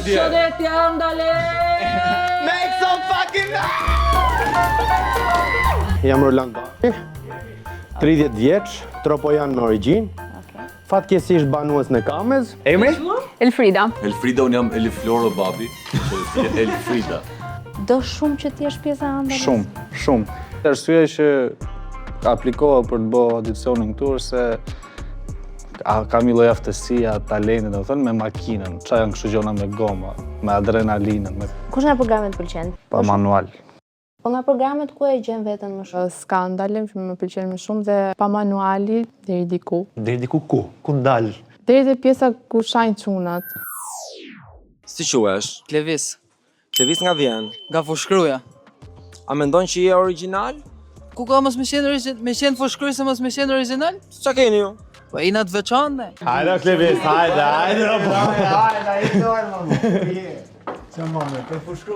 atje. Përshëndetje Andale. Make some fucking Jam Roland Bari, 30 vjeç, tropo janë në origjinë. Fatkesisht banues në Kamez. Emri? Elfrida. Elfrida, unë jam Elifloro babi. Elfrida. Do shumë që ti jesh pjesa e Andales? Shumë. Arsyeja që aplikoha për të bërë audicionin këtu është se kam një lloj aftësia, talente, domethënë me makinën, çfarë janë kështu gjona me goma, me adrenalinën, me Kush nga programet pëlqen? pa manual. Po nga programet ku e gjen veten më shumë? Skandalin që më pëlqen më shumë dhe pa manuali deri diku. Deri diku ku? Ku ndal? Deri te pjesa ku shajnë çunat. Si quhesh? Klevis, Klevis nga vjen. nga Fushkruja. A mendon që je original? Ku ka mos me qenë Fushkruj se mos me qenë original? Ç'a keni ju? Po jena të veçantë. Hajde Klevis, hajde.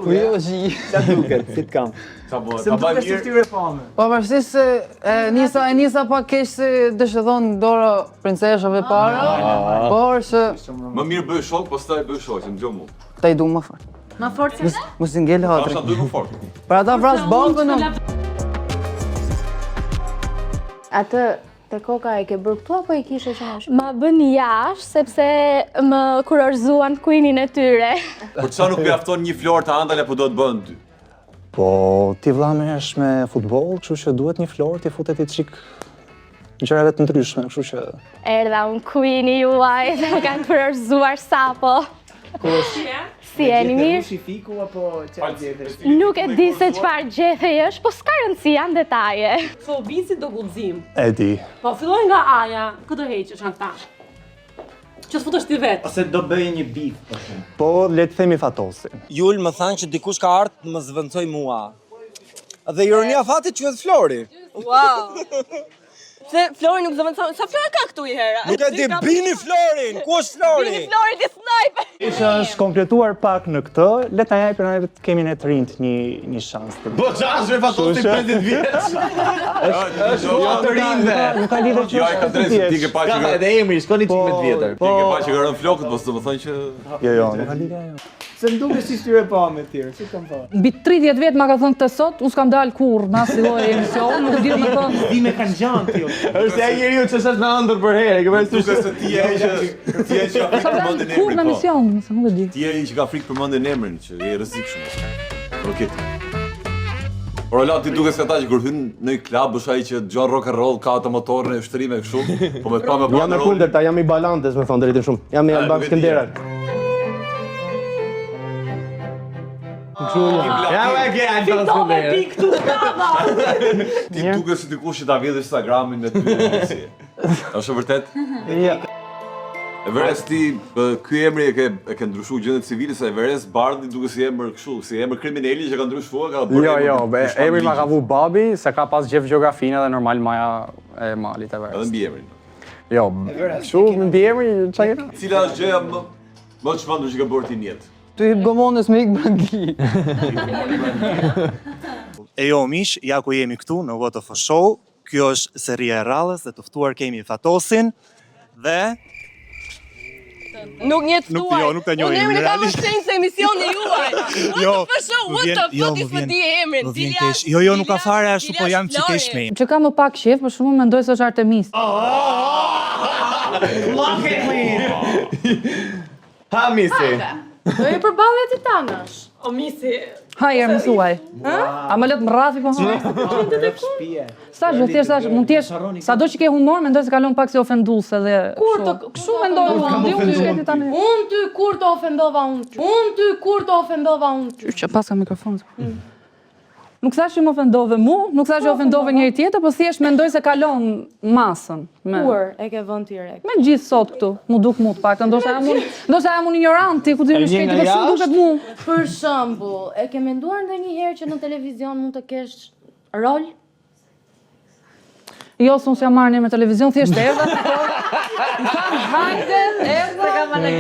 Po jo shi. Qa duket, si t'kam? Qa bëhet? Pa baj mirë. Po pavarësisht se nisa pak keq se dëshëdhon dora princeshave para, por se Më mirë bëj shok, pastaj bëj shok, që m'gjo mu. ta i du më fort. Më fort se ne? Mos i ngel hatri. Pasha duj më fort. Për ata vras ballën. Atë te koka e ke bërë këtu apo e kishe që më shumë? Ma bën jashtë, sepse më kurorzuan queenin e tyre. Për çfarë nuk mjafton një florë të Andale, po do të bën dy? Po, ti vëlla merresh me futboll, kështu që duhet një florë, ti futet i çik gjërave të ndryshme, kështu që Erdha unë queeni juaj dhe më kanë kurorzuar sapo. Si jeni mirë? Shifiku apo çfarë tjetër? Nuk e di se çfarë gjethej është, po s'ka rëndësi, janë detaje. Fobici do guxim. e di. Po filloj nga aja, këtë heqësh nga këta. Që s'futesh ti vetë. Ose do bëj një bif, për shumë. Po, le të themi fatosin. Jul më thanë që dikush ka ardhur të më zvendçoj mua. Dhe ironia fatit quhet Flori. Wow. Se Flori nuk zëvendëson. Sa Flori ka këtu i hera? Nuk e di bini Florin. Ku është Flori? Flori di sniper. Isha është kompletuar pak në këtë, le ta japim ne të kemi ne të rinjt një shans. Po çfarë me fatosin 50 vjeç? Është të rinjve. Nuk ka lidhje Jo, ai ka drejtë, ti ke pa që Ka edhe emri, shkoni 13 vjetër. ti ke pa që ka rënë flokët, po s'do të thonë që Jo, nuk ka lidhje ajo. Se m'duket si shtyre pa me tjerë, si kam pa. Mbi 30 vjet ma ka thënë këtë sot, unë s'kam dalë kurrë në asnjë lloj emision, nuk di më thënë. Dime kanë gjanë ti. Është ai njeriu që s'është me ëndër për herë, ke parasysh duket se ti je ai që ka frikë për mendjen e Kurrë në emrit. Po. emision, nëse nuk e di. Ti je ai që ka frikë për mendjen e emrin, që je rrezikshëm. Okej. Ora ti duket se ata që kur hyn në një klub është ai që dëgjon rock and roll, ka ato motorën e ushtrime kështu, po me pa me Jam në kundërta, jam i balantes, me thonë drejtën shumë. Jam i Alban Skënderat. Ja, ke Alban Skënderat. Këtu brava. Ti duket si dikush që ta vjedh Instagramin me ty. Është vërtet? Ja. Everest ti, ky emri e ke ndryshuar gjendën civile se Everest Bardhi duket si emër kështu, si emër kriminali që ka ndryshuar, ka bërë. Emri ma ka vu babi, se ka pas gjef gjeografinë dhe normal maja e malit e Edhe verës. mbi emrin. Jo, shumë mbi emri, çka ke? Cila është gjëja më të çmendur që ke bërë ti në jetë? Ty hip gomonës me ik brandi. E jo mish, ja ku jemi këtu në What of a Show. Kjo është seria e radhës dhe të ftuar kemi Fatosin dhe Nuk një të tuaj. nuk ta njohim. Unë emrin e kam shenjë se emisioni juaj. Jo, What the fuck, what the fuck is me di emrin? Jo, nuk ka fare ashtu, po jam që kesh me. Që ka më pak shef, për shumë mendoj se është Artemis. Lock it clean. Ha misi. Do e përballje ti tanash. O misi. Hajër mësuaj. A më lët më rrafi po ha? Sa gjë thjesht tash mund të jesh sado që ke humor, mendoj se kalon pak si ofenduese dhe Kështu mendoj unë. Unë ty kur të ofendova unë ty. Unë ty kur të ofendova unë ty. që pas ka mikrofon. Nuk thash që më ofendove mu, nuk thash që ofendove njëri tjetër, po thjesht mendoj se kalon masën. Kur e ke vënë ti re? Me gjithë sot këtu, mu duk mu të pak, ndoshta jam unë ignoranti, ku ti më shketi, po shumë duket mu. Për shembull, e ke menduar ndonjëherë që në televizion mund të kesh rol? Jo, s'unë s'jam marrë një me televizion, thjesht erdha. Më thanë, hajde, erdha.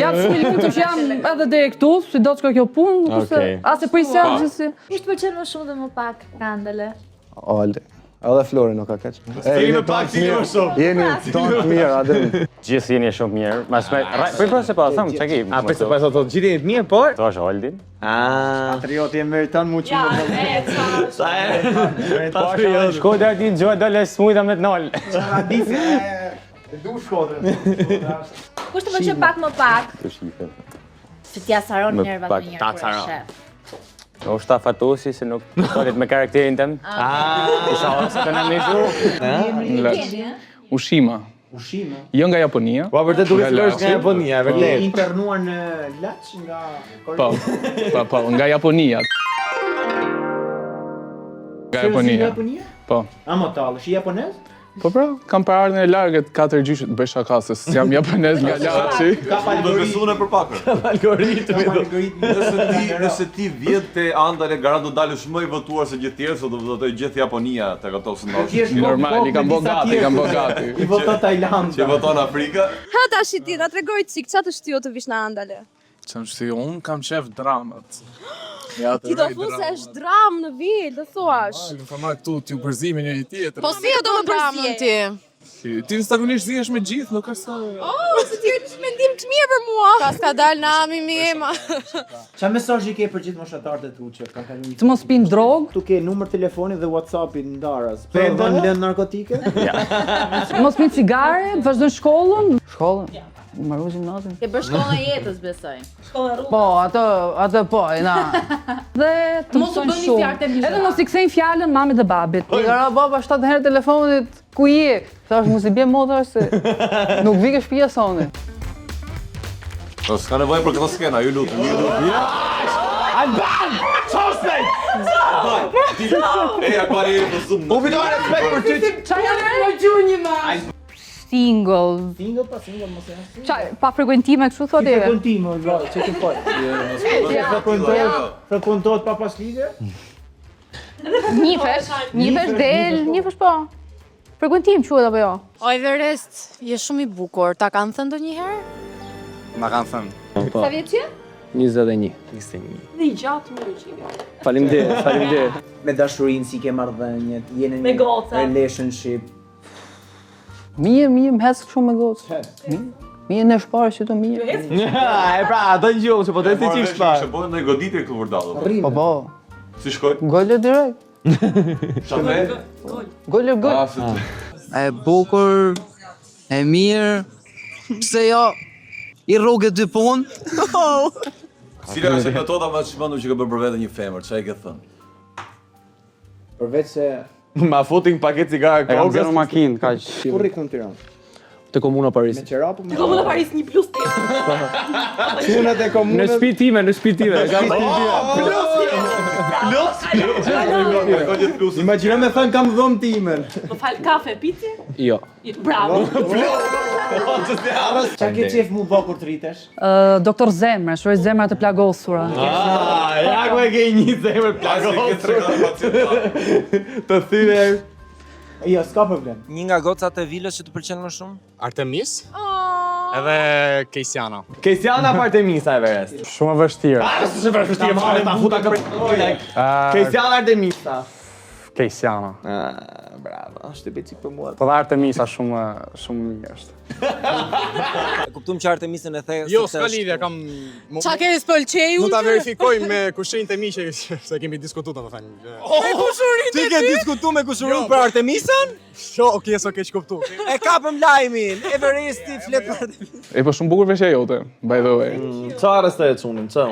Jam shumë i lutur që jam edhe deri këtu, si do të shkoj kjo punë, nuk se as e prisja, si. Kush të pëlqen më shumë dhe më pak Andale? Olde. Edhe Flori nuk ka keq. Jeni pak të mirë shumë. Jeni tonë të mirë, adem. Gjithë jeni shumë mirë. Për se pa, thëmë, që ki? A, për se pa të gjithë jeni të mirë, por? To është Holdin. Patrioti e meriton mu që më Patrioti. Shko dhe ti gjoj dole smujta me të nalë. Du shkodrën. Kush të më që pak më pak? Që t'ja saron Më nervat pak, më njërë ta kur saron. është shef. O shta fatosi se nuk tolit me karakterin tem. Isha ose të në nishu. Ushima. Ushime? Jo nga Japonia. Po, vërtet duke Flori nga Japonia, vërtet. Internuar në Laç nga Po, nga Japonia. Nga Japonia. Po. A më tallë, është japonez? Po pra, kam parë në largët 4 gjyshe të bëj shaka se jam japonez nga Laçi. Do besune për pakër. Nëse ti vjet te Andale garant do dalësh më i votuar se gjithë tjerë, se do votoj gjithë Japonia tek ato sondazhe. Normal, i kam bogati. I voton Tajland. Që voton Afrika. Ha tash ti, na tregoj çik, çfarë të shtyjo të vish në Andale? Çam si un kam shef dramat. Ti do thu se është dram në vit, do thuash. Më fama këtu t'ju përzimin njëri tjetër. Po si do më dramën ti? Ti zakonisht zihesh me gjithë, nuk është sa... Se ti është mendim të mirë për mua. Pas ka dal nami mi ema. Çfarë mesazhi ke për gjithë moshatarët e tu që kanë kaluar? Të mos pinë drogë. Tu ke numër telefoni dhe WhatsApp-in ndarës. Prodhon lënë narkotike? Mos pinë cigare, vazhdojnë shkollën. Shkollën? Marruzim natën. Ke bërë shkollën e jetës, besoj. Po, atë po, na. Dhe të Mos u mësojnë bëni shumë. fjalë të mishë. Edhe mos i kthejnë fjalën mamit dhe babit. I gara baba 7 herë telefonit, ku je? Thash mos i bje motra se nuk vi ke shtëpia soni. Po s'ka nevojë për këtë skena, ju lutem. Alban! Çosej! Ej, akbari po zum. U vidoj respekt për ty. Çfarë janë më gjunjë më? Single. Single pa single mos e. Çaj, pa frekuentime kështu thotë. Frekuentime, vëllai, çe ke fol. Frekuentohet pa pas lidhje? Nifesh del, nifesh po. Frekuentim quhet apo jo? O Everest, je shumë i bukur. Ta kanë thënë ndonjëherë? Ma kanë thënë. Sa vjeç je? 21. Dhe i gjatë më gjigë. Faleminderit. Me dashurinë si ke marrëdhëniet, jeni Me goca. relationship. Mije, më hes shumë me gocë. Mije në shparë që të mije. E pra, ato në gjumë, që po të si qikë shpa. Që bojnë në goditje këtu vërdalë. Po. Si shkoj? Golle direkt. Shame? Golle gol. E bukur, e mirë, pse jo, i rrugët dy punë. Cila është metoda më e çmendur që ke bërë për vete një femër, çfarë ke thënë? Përveç se Ma futin paket cigare E kam kokës. zero makinë, kaq. ku rri këtu në Tiranë? Te Komuna Paris. Me qera apo me? Komuna Paris 1+. Punët e Në komunës. shtëpi time. Imagjino me thënë kam dhëmë timen. Po fal kafe, pici? Jo. Bravo. Qa ke qef mu bë kur të rritesh? Doktor Zemra, shoj zemra të plagosura. Ja ku e ke një zemër plagosur. Të thyre. Jo, s'ka problem. Një nga gocat e vilës që të pëlqen më shumë? Artemis. Edhe Kejsiana. Kejsiana pa Artemisa Everest. Shumë e vështirë. S'është vështirë fare ta futa këtë. Kejsiana Artemisa. Kejsiana. Bravo, është e becik për mua. Po dhe Artemisa shumë mirë është. E kuptum që Artemisën e the... Jo, s'ka lidhja, kam... Qa ke s'pëlqej unë? Mund ta verifikoj me kushërinjtë e mi që se kemi diskutuar domethënë. Ti ke diskutu me kushurin për Artemisën? Jo, okay, s'o keq kuptu. E kapëm lajmin, Everesti flet për Artemisën. E po shumë bukur veshja jote, by the way. Qa arrestoj e qunin, qa?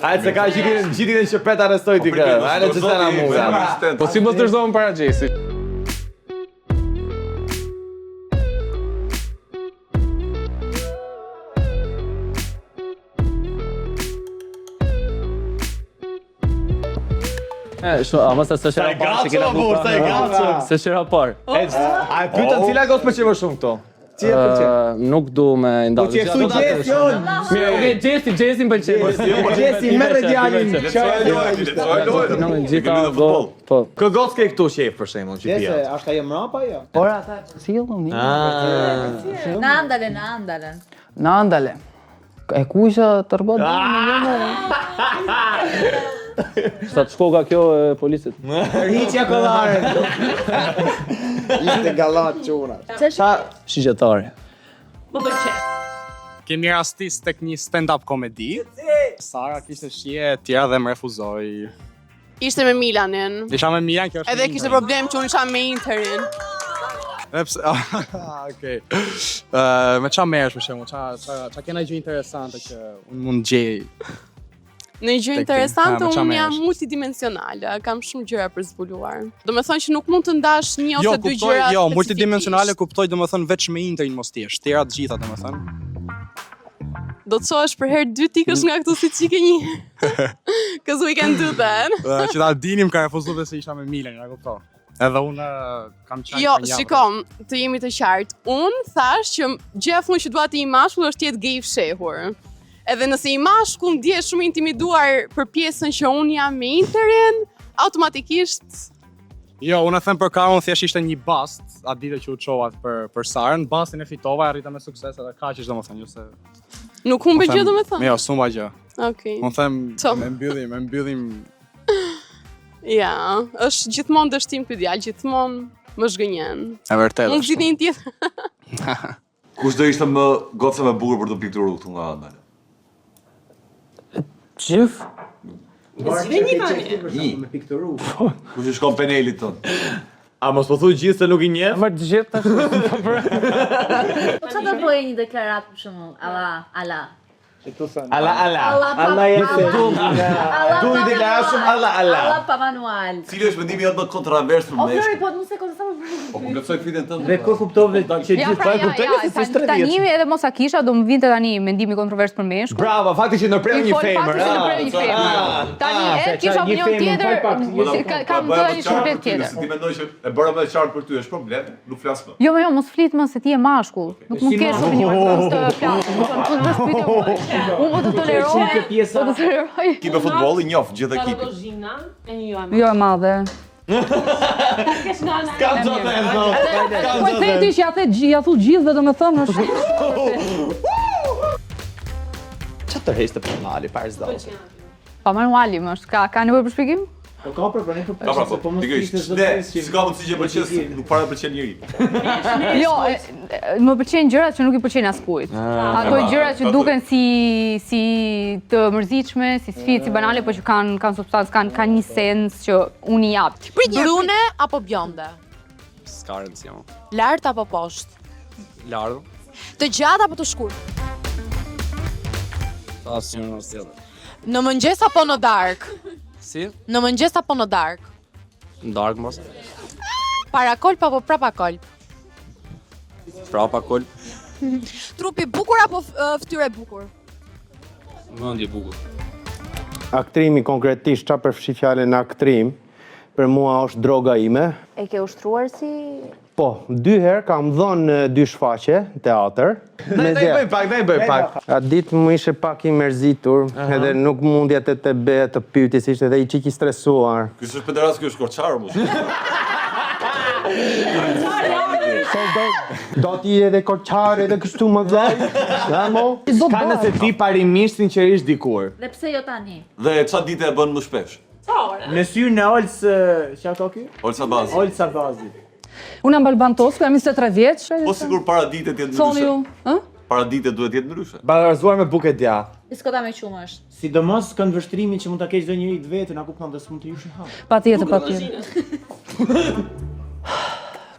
Hajtë se ka gjithin e shëpet arrestoj t'i kërë. Hajtë që se na muga. Po si mos dërzohen para Gjesi. Ama se s'është raport që kena bukë. S'është raport. A e pyetën cila gos pëlqen më shumë këto? Nuk du me ndalë. Po që e ftu Gjesi, jonë. Mirë, okay, Gjesi më pëlqen. Gjesi, merre djalin. Gjitha do. Po. Kë gos ke këtu shef për shembull, që Jese, pia. është ajo mrapa jo? Por ata sillën një. Në andale, në andale. Në andale. E kuqa të rëbët Sa të shkoka kjo e polisit. Hiqja kollare. Ishte gallat çuna. Sa shigjetari. Më pëlqen. Kemi rastis tek një stand-up komedi. Sara kishte shije e tjera dhe më refuzoi. Ishte me Milanin. Isha me Milan, kjo është. Edhe kishte problem që unë isha me Interin. Okej. Me qa merresh për shembull? Qa kena gjë interesante që unë mund gjej? Në gjë interesante, me qa unë jam merresh? multidimensionale, kam shumë gjëra për zbuluar. Do me thonë që nuk mund të ndash një Jo, ose dy kuptoj, gjëra jo, specifikisht. multidimensionale kuptoj domethënë veç me Interin mos ti është, tjera të gjitha domethënë. Do të thosh për herë dytë ikësh nga këtu si çike një. Cause we can do that. Që ta dinim ka refuzuar se isha me Milan, ja kuptoj. Edhe unë kam qenë Jo, shikom, të jemi të qartë. Unë thash që gjëja fund që dua të i mashkull është të jetë gay i fshehur. Edhe nëse i mashkull ndjehet shumë intimiduar për pjesën që unë jam me Interin, automatikisht Jo, unë e them për Karon thjesht ishte një bast, atë ditë që u çova për Sarën, bastin e fitova, arrita me sukses edhe kaq është domethënë, jo se nuk humbe gjë domethënë. Jo, s'humba gjë. Okej. Unë them So. me mbyllim. Ja, është gjithmonë dështim ky djalë, gjithmonë më zgënjen. E vërtetë. Unë zgjidhni një tjetër. Kush do ishte më goca më bukur për të pikturuar këtu nga ana? Qif? Me pikturu. Kush i shkon penelit ton? A mos po thuj gjithë se nuk i njeh? Më të gjithë tash. Po çfarë do bëjë një deklaratë për shembull? Ala. Ala. Allah jetë. Du i deklarat shumë ala. Alla pa manual. Cili është mendimi jot më kontrovers për O me? Flori, po nuk se kontra. Po plotësoj fitën tënde. Dhe kur kuptove që Ja, pra, tani edhe mos a kisha, do më vinte tani mendimi kontrovers për meshkull. Bravo, fakti që në preu një femër. Tani e kisha opinion tjetër, kam të një shërbet tjetër. Nëse ti mendoj që e bëra më qartë për ty është problem, nuk flas më. Jo, mos flit më se ti je mashkull. Nuk mund kesh opinion, mos të flas. Unë po të toleroj. Po të toleroj. Ekipi futbolli njoh gjithë ekipin. Rozhina e një jo e Jo e madhe. Kam zote e zote. Po të theti që ja thu gjithë, domethënë është. Çfarë tërheqte për mali para zdallës? Pa manuali më është, ka nevojë për shpjegim? Po ka problem për Ka pra, po pikërisht. Ne, si ka mundësi që pëlqen, nuk para pëlqen njëri. Jo, më pëlqejnë gjërat që nuk i pëlqejnë askujt. Ato gjërat që duken si të mërzitshme, si sfidë, si banale, por që kanë substancë, kanë një sens që unë i jap. Brune apo bjonde? S'ka rëndësi. Lart apo poshtë? Lart. Të gjatë apo të shkurtë? Asnjë mos tjetër. Në mëngjes apo në dark? Si? Në mëngjes apo në dark? Dark mos. Para kolp apo prapa kolp? Prapa kol. Trupi bukur apo fytyrë e bukur? Mendje bukur. Aktrimi konkretisht çfarë përfshi fjalën aktrim, për mua është droga ime. E ke ushtruar si Po, 2 herë kam dhënë 2 shfaqe teatr. Ne bëjmë pak. Atë ditë më ishe pak i mërzitur, edhe nuk mundja të be të pytis, ishte edhe i qik i stresuar. Ky është pederast, ky është korçar mos. Do t'i edhe korçar edhe kështu më dhej. Ka nëse ti parimisht sinqerisht dikur. Dhe pse jo tani? Dhe çfarë dite e bën më shpesh? Në syrë në Olës, çfarë ka ky? Olsa Bazi. Olsa Bazi. Unë jam Balban Tosku, jam 23 vjeç. Po sigur para ditët jetë Thoni ju, ndryshe. Para ditët duhet jetë ndryshe. Barazuar me bukë dja. Diskota me qumë është. Sidomos këndvështrimin që mund ta keq çdo njeri të vetë, na kupton dhe s'mund të jush në hap. Patjetër.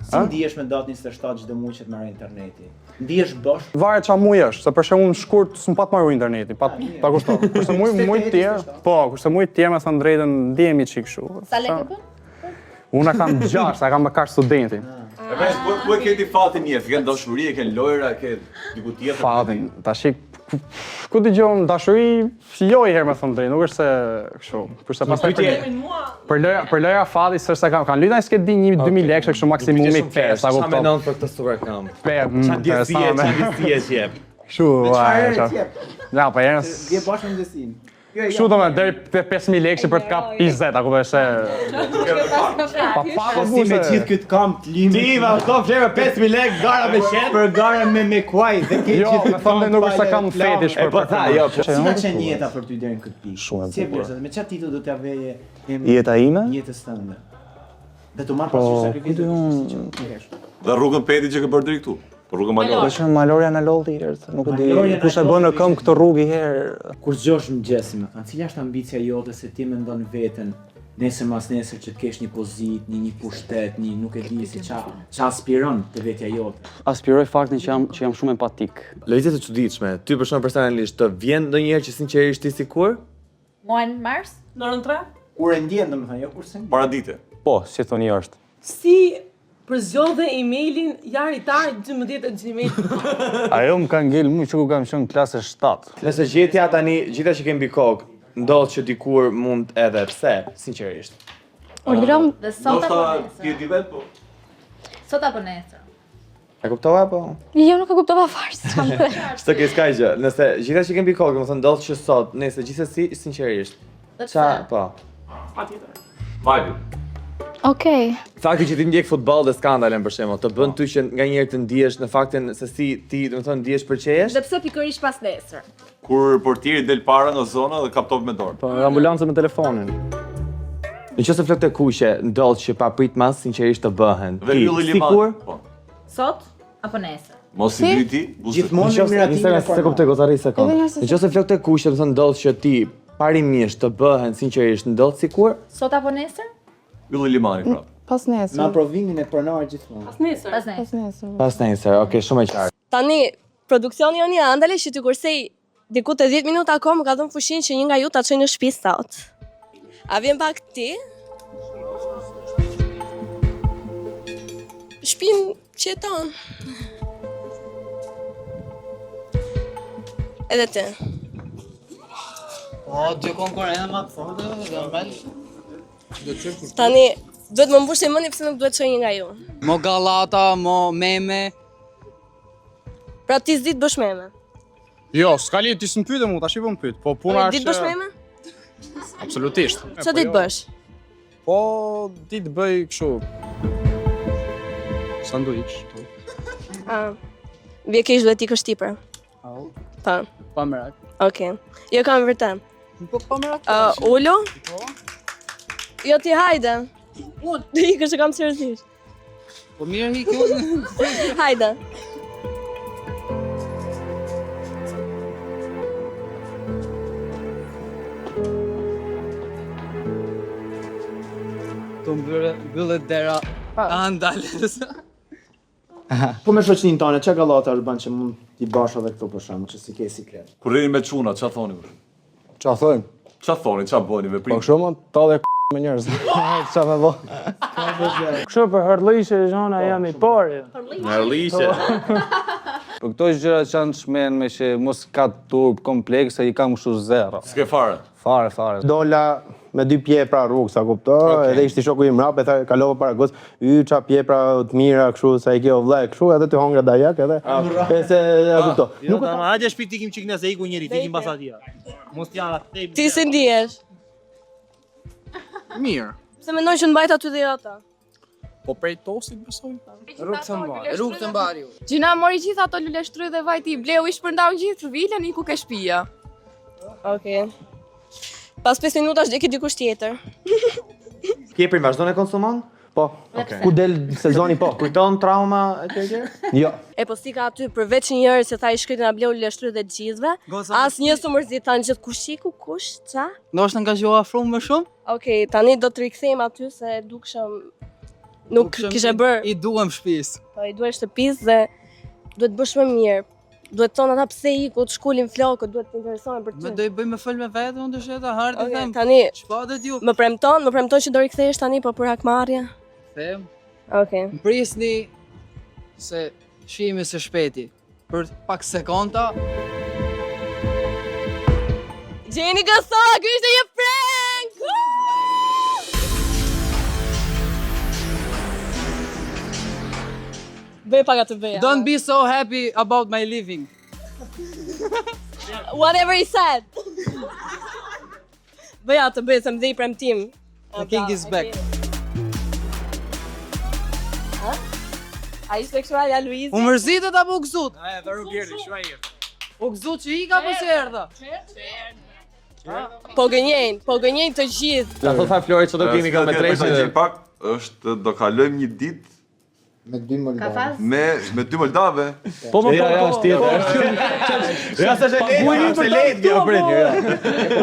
Si ndihesh me datë 27 çdo muaj që të marrë interneti? Ndihesh bosh? Varet çfarë muaj është, se për shembull në shkurt s'm pat marrë interneti, pa kushton. Kurse muaj të tjerë, po, kurse muaj të tjerë me thënë drejtën ndihemi çik kështu. Sa lekë bën? Unë kam 6, kam me kaq studenti. E vesh ku e keti fatin jetë, ke dashuri, ke lojra, ke diku tjetër. Fatin, tash ku dëgjon dashuri, jo i herë me thënë drejtë, nuk është se kështu. Kurse pastaj për lojra fati s'është se kanë lyta s'ke di 1-2000 lekë kështu maksimumi 5, sa kupton. Çfarë mendon për këtë super kam? Çfarë ndjesie jep? Kështu, ja, po herës. Dje bashkë me ndjesin. Kështu domethënë deri te 5000 lekë për të kap 20, apo më se. Po si me gjithë këtë kamp të limit. Ti va stop flemë 5000 lekë gara me qenë. Për gara me kuaj dhe ke Jo, me thonë nuk është se kam fetish për. Po tha, jo. Si ka qenë jeta për ty deri në këtë pikë? Shumë e bukur. Me çfarë titull do t'ja veje Jeta ime? jetës tënde? Dhe të marrë pasur sakrificë. Dhe rrugën peti që ke bërë deri këtu. Rrugën Malore. Po shumë Maloria na lodhi herë, nuk e di. Kush e bën në këmbë këtë rrugë herë. Kur zgjosh mëngjesi, më thënë, cila është ambicia jote se ti mendon veten nesër mas nesër që të kesh një pozitë, një pushtet, nuk e di si ça aspiron te vetja jote. Aspiroj faktin që jam shumë empatik. Lëvizje të çuditshme. Ty për shkak personalisht të vjen ndonjëherë që sinqerisht ti sikur? Muajin mars? Në orën 3? Kur e ndjen domethënë, jo kurse. Paradite. Po, si thoni është. Si përzgjodhe emailin jaritar 12@gmail. Ajo më ka ngel mua që ku kam qenë në klasë 7. Nëse gjetja tani, gjitha që kemi mbi kokë, ndodh që dikur mund edhe pse, sinqerisht. Urdhërom dhe sot apo ti e di vet po. Sot apo nesër? E kuptova po? Jo, nuk e kuptova fare. S'të ke skaj gjë. Nëse gjitha që kemi mbi kokë, domethënë ndodh që sot, nëse gjithsesi sinqerisht. Ça, po. Patjetër. Vajti. Okej. Fakti që ti ndjek futboll dhe skandalen për shembull, të bën ty që nganjëherë të ndihesh në faktin se si ti, domethënë, ndihesh përqejesh? Dhe pse pikërisht pas nesër? Kur portieri del para nga zona dhe kap top me dorë. Po, ambulancë me telefonin. Nëse flok të kuqe ndodh që papritmas sinqerisht të bëhen. Dhe ylli liman. Sikur? Po. Sot apo nesër? Mos i di ti, Gjithmonë në miratimin se kuptoj gozarri sekond. Nëse flok të kuqe, domethënë ndodh që ti parimisht të bëhen sinqerisht ndodh sikur? Sot apo nesër? Ylli limani prap. Pas nesër. Na provimin e pronar gjithmonë. Pas nesër. Pas nesër. Pas nesër, okay, shumë e qartë. Tani, produksioni jonë i andale që ty kursej diku të 10 minuta ko më ka dhënë fushin që një nga ju ta çoj në shtëpi sot. A vjen pak ti? Shpin qeton. Edhe ti. Po, dy konkurrentë më të fortë, normal. Tani, duhet më mbush e mendje pse nuk duhet çoj një nga ju. Mo gallata, mo meme. Pra ti s'di të bësh meme. Jo, s'ka lidhje ti s'm pyete mua, tash i vëm pyet. Po puna është. Di të bësh meme? Absolutisht. Çfarë di të bësh? Po, di të bëj kështu. Sanduiç. Vje keq duhet ikësh ti pra. Pa. Pa merak. Okej. Jo kam vërtet. Po pa merak. Ulo? Jo ti hajde. Unë do ikësh e kam seriozisht. Po mirë hik unë. Hajde. Të mbyllet dera andales. Po me shoqërinë tonë, çka gallata është bën që mund t'i bash edhe këtu për shkak që si ke siklet. Kur rini me çuna, ç'a thoni? Qa thojmë? Ç'a thoni, ç'a bëni veprim? Po kështu më ta dhe me njerëz. Qa me bo? Kështu për hërlishe zhona jam i pari. Hërlishe? Për këto gjëra që janë shmen me që mos ka turp komplekse, i kam kështu zero. S'ke fare? Fare. Dola me 2 pjepra rrugë, sa kuptoj, edhe ishte shoku im mrap, e tha kalova para gos, qa pjepra të mira kështu, sa i kjo vllai kështu, edhe të hongra dajak, edhe se e kuptoj. Nuk ta hajde shtëpi tikim çik nëse iku njëri, tikim pas atij. Mos t'ja thej. Ti si ndihesh? Mirë. Se mendoj që mbajt aty dhe ata. Po prej tosit besoj. Rrugë të mbari. Gjina mori gjithë ato lule shtryj dhe vajti, bleu i shpërndau gjithë vilën i ku ke shtëpia. Okej. Pas 5 minutash deki dikush tjetër. Keprin vazhdon e konsumon? Po. Ku del sezoni po? Kujton trauma etj? Jo. E po si ka aty përveç njëri që tha i shkritin a bleu lule shtryj dhe të gjithëve, asnjë s'u mërzitan gjithë kush iku, kush, ça? Ndoshta nga gjoha afrum më shumë? Okej, tani do të rikthejmë aty se dukshëm nuk kishe bërë. I duam shtëpisë. Po i duhet shtëpisë dhe duhet bësh më mirë. Duhet thonë ata pse iku, të shkulin flokët, duhet të interesohen për ty. Me do i bëj me fol me vetë, unë dësheta hardë Okej, them. tani Çfarë ju? më premton që do rikthehesh tani po për hakmarrje. Them. Okej. Më prisni se shihemi së shpejti. Për pak sekonda. Gjeni gësa, ky ishte një prank! Bëj pak atë bëja. Don't be so happy about my living. Whatever he said. Bëja të bëj se më dhe i premtim. The king is back. A ishte kështu ja Luizi? U mërzitet apo u gëzut? Varu Bjerdi, shua i. U gëzut që ika apo që erdha? Po gënjejnë të gjithë. La thot Flori që do kemi me treshin. Pak është do kalojmë një ditë me 2 moldave. Me 2 moldave. Po më është tjetër. Ja sa është lehtë kjo prit.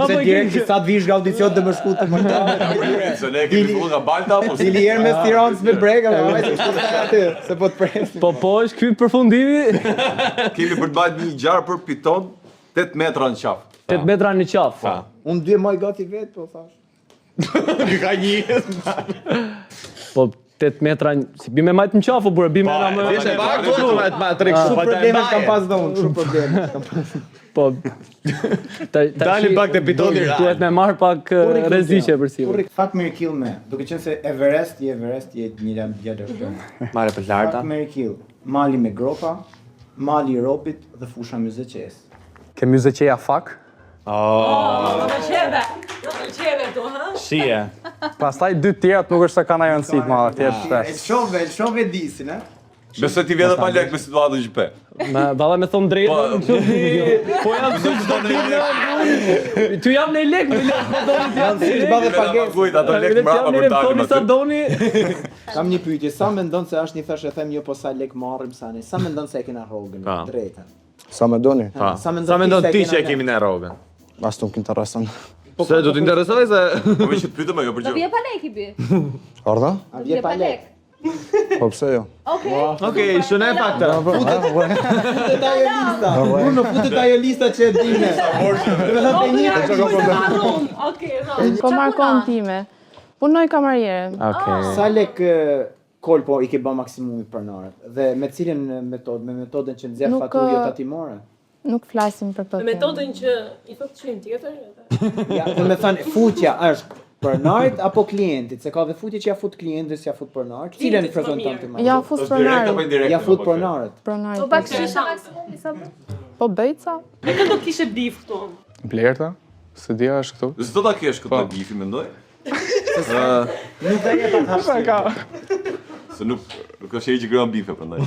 Se direkt sa të vish nga audicion të më shku të moldave. Se ne kemi filluar nga Balta apo Cili herë me Tiranës me brega, se po të pres. Po është ky përfundimi. Kemi për të bajt një gjarë për piton 8 metra në qafë. 8 metra në qafë. Unë 2 maj gati vetë, po thash. Ka një. Po 8 metra, si bime majtë në qafë, burë, bime nga më... Vishe pak, Shumë problemet kam pas dhe unë, shumë problemet kam pas. Po... Dalim pak të pitoni. Duhet me marrë pak rreziqe për si. Fuck Mary Kill me, duke qenë se Everest jetë një gjatë shpërë. Mare për larta. Fuck Mary Kill, mali me gropa, mali i ropit dhe fusha myzeqes. Ke myzeqeja fuck? Shie. Pastaj 2 tjerat nuk është se kanë ajo nësit ma, tjetë shpesh. El shove disin, e? Besoj ti vjen pa lek me situatën që pe. Dalla me thonë drejtën, po jam të çdo ditë. Tu jam në lek, po Si bëhet pagesë. Kujt ato lek mbrapa për dalë. Sa doni? Kam një pyetje, sa mendon se është një thash e them jo po sa lek marrim sa ne. Sa mendon se e kena rrogën drejtën? Sa më doni? Sa mendon ti që e kemi në rrogën? As nuk intereson. Se do t'interesoj se... Po më që të pyetëm ajo për gjë. Do vje pa lek i bi. Ardha? A vje pa lek. Po pse jo? Okej, shunaj pak të. Futet ajo lista. Unë futet ajo lista që e dine. Po markon time. Punoj kamariere. Sa lek kolpo i ke bë maksimumi pronarët? Dhe me cilën metodë? Me metodën që nxjerr faturë tatimore? Nuk flasim për këtë. Metodën që i thot çim tjetër. Ja, do të thënë futja është pronarit apo klientit, se ka dhe futje që ja fut klientit, ja fut pronarit. Cilën i frekventon ti më? Ja fut pronarit. Ja fut pronarit. Pronarit. Po pak shisha maksimumi sa bë? Po bëjca. Me këtë do kishe bif këtu. Blerta? Se dia është këtu? S'do ta kesh këtë bifi mendoj. Nuk do jeta të hapësirë. Se nuk është e që grënë bife, përndaj.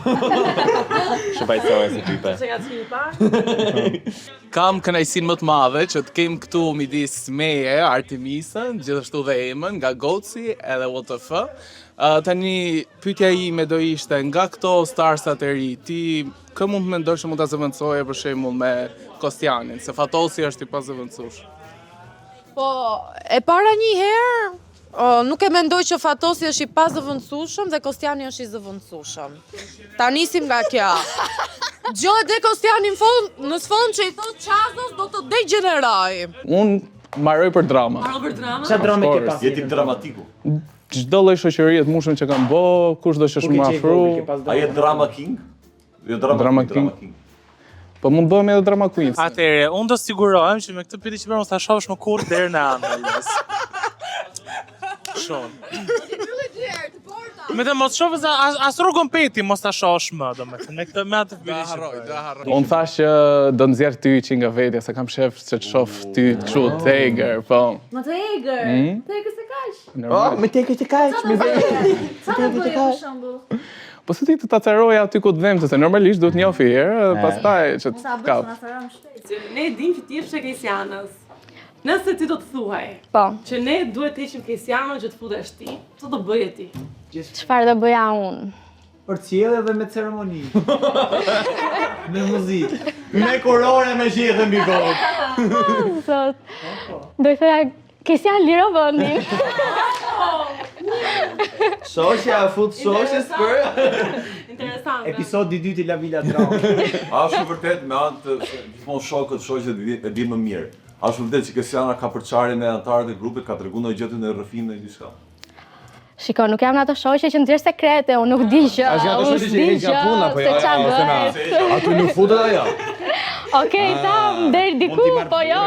Shëpajtësoj se type. Se nga të fini parë? Kam kënaqësinë më të madhe që të kem këtu midis meje, Artemisën, gjithashtu dhe Emën, nga Goci edhe WTF. Tani, pyetja ime do ishte, nga këto starsat e ri, ti kë mund të mendosh që mund ta zëvendësoje për shembull me Kostianin, se Fatosi është i pazëvendësuar. Po, e para një herë, nuk e mendoj që Fatosi është i pazëvendësueshëm dhe Kostiani është i zëvendësueshëm. Ta nisim nga kjo. Gjohet dhe Kostiani në sfond që i thot Qazos do të degeneroj. Unë marroj për drama. Çfarë drame ke pas? Je tip dramatiku. Çdo lloj shoqërie të mushën që kanë bë, kush do që është më afru. A je drama king? Jo drama king. Po mund bëhem edhe drama queen. Atëre, unë do sigurohem që me këtë pyetje që mos ta shohësh më kurrë deri në Andalës. Shumë. Me të mos shohësh as rrugën peti mos ta shohësh më, domethënë me këtë me atë pyetje. Unë thash që do nxjerr ty që nga vetja, se kam shef që të shoh ty kështu Tiger, po. Më të egër. Të egër se kaq. Me tekë të kaq, me vetë. Sa do bëj për shembull? Po se ti të ta caroja aty ku të vëmë, se normalisht duhet njohë herë, pastaj që të kap. Ne e dim që ti je Kesianës. Nëse ti do të thuaj që ne duhet të heqim Kesianën që të futesh ti, çfarë do bëje ti? Çfarë do bëja unë? Për cjellje dhe me ceremoni. Me muzikë. Me kurore me gjithë mbi kokë. Sot. Do të thoya Kesian liro vendin. Shoqja fut shoqes për Interesante. Episodi i dytë i La Villa Drama. A është vërtet me anë të gjithmonë shokët, shoqet e di më mirë. A është vërtet që Kesiana ka përçarje me anëtarët e grupit, ka treguar ndonjë gjë në rrëfim në diçka? Shiko, nuk jam në ato shoqe që ndjer sekrete, unë nuk di gjë. Unë di gjë, se çfarë bëhet. Aty nuk futet ajo. Okej, tam deri diku, po jo.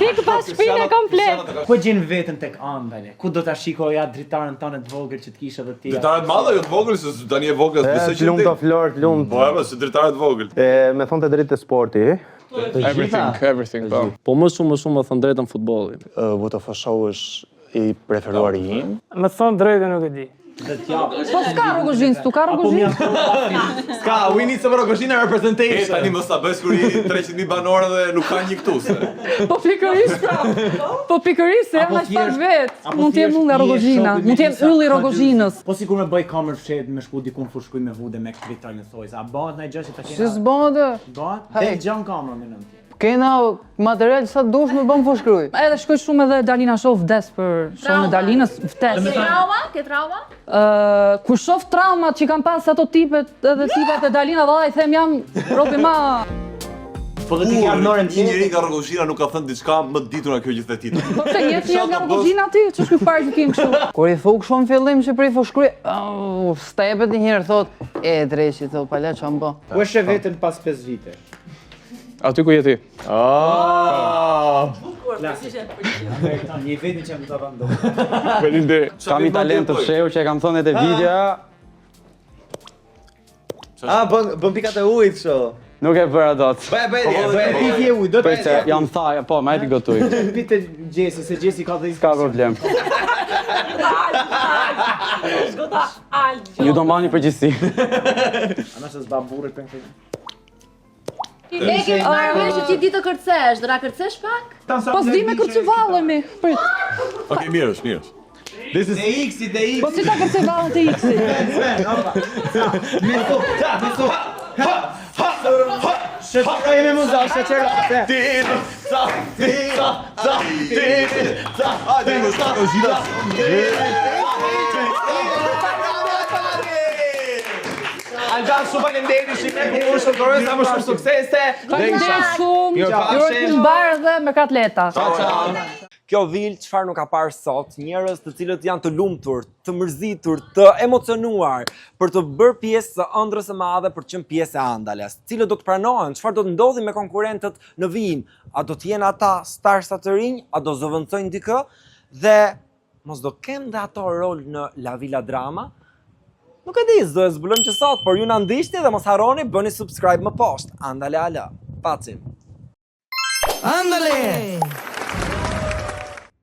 Sik pas shpinë komplet. Ku gjen veten tek Andale? Ku do ta shikoja dritarën tonë të vogël që të kishe edhe ti? Dritarët madhe jo të vogël, se tani e vogël besoj që Lumt të Flor, lumt. Po, se dritarët vogël. Me thonë të drejtë të sporti, Everything, po. Po më shumë më thënë drejtën futbolli. What of a show është i preferuari im. Më thonë drejtë nuk e di. Po s'ka Rogozhinë, s'tu ka Rogozhinë. Ska, we need some Rogozhina representation. Tani mos ta bësh kur i 300.000 banorë dhe nuk ka një këtu se. Po pikërisht pra. Po pikërisht se janë aq pak vet. Mund të jem unë nga Rogozhina, mund të jem ylli Rogozhinës. Po sikur me bëj kamër fshet me shku dikun fushkuj me vude me kritar në thoj. A bëhet ndaj gjë që ta kena? Si s'bëhet? Bëhet? Dhe gjan kamerën në nënt. Kena material sa dush me bëm fushkruj. Edhe shkoj shumë edhe Dalina shoh vdes për showin e Dalinës, vdes. Ke trauma? Kur shoh traumat që kanë pas ato tipet edhe tipat e Dalina valla i them jam robi ma. Po dhe ti ke Arnorën Një njeri nga Rogozhina nuk ka thënë diçka më të ditur nga kjo gjithë titull. Po të jetë nga Rogozhina ti, ç'është ky parë që kim kështu. Kur i thuk shumë fillim që për i fushkruj, stepet një herë thot, dreshi thot, pala çam bë. Ku e sheh veten pas 5 vite? Aty ku je ti? Një vetin që më të vëndo. Faleminderit. Kam një talent të fshehur që e kam thënë edhe videoja. Bën pikat e ujit kështu. Nuk e bëra dot. Bëj Piti e ujë, do të Përse jam tha, po, ma e ti gotuj. Pite Gjesi, se Gjesi ka dhe Ka problem. Ju do mbani përgjithësi. Ana se s'ba burrit për këtë. E ke marrë që ti di të kërcesh, do ra kërcesh pak? Po s'di me kërcevallemi. Prit. Okej, mirë është. This is DX, DX. Po si ta kërcevallën te X-i? Shëtë jemi muzak, shëqerë. Alban, shumë faleminderit, shimë bukur, shkojë sa më shumë suksese. Faleminderit shumë. Ju të mbarë dhe me katleta. Kjo vil çfarë nuk ka parë sot, njerëz të cilët janë të lumtur, të mërzitur, të emocionuar për të bërë pjesë të ëndrrës së madhe për të qenë pjesë e Andales, cilët do të pranohen, çfarë do të ndodhi me konkurrentët në vijim, a do të jenë ata starsa të rinj, a do zëvendësojnë dikë dhe mos do kenë dhe ato rol në La Villa Drama. Nuk e di, s'do e zbulojmë që sot, por ju na ndiqni dhe mos harroni bëni subscribe më poshtë. Andale ala. Pacim. Andale!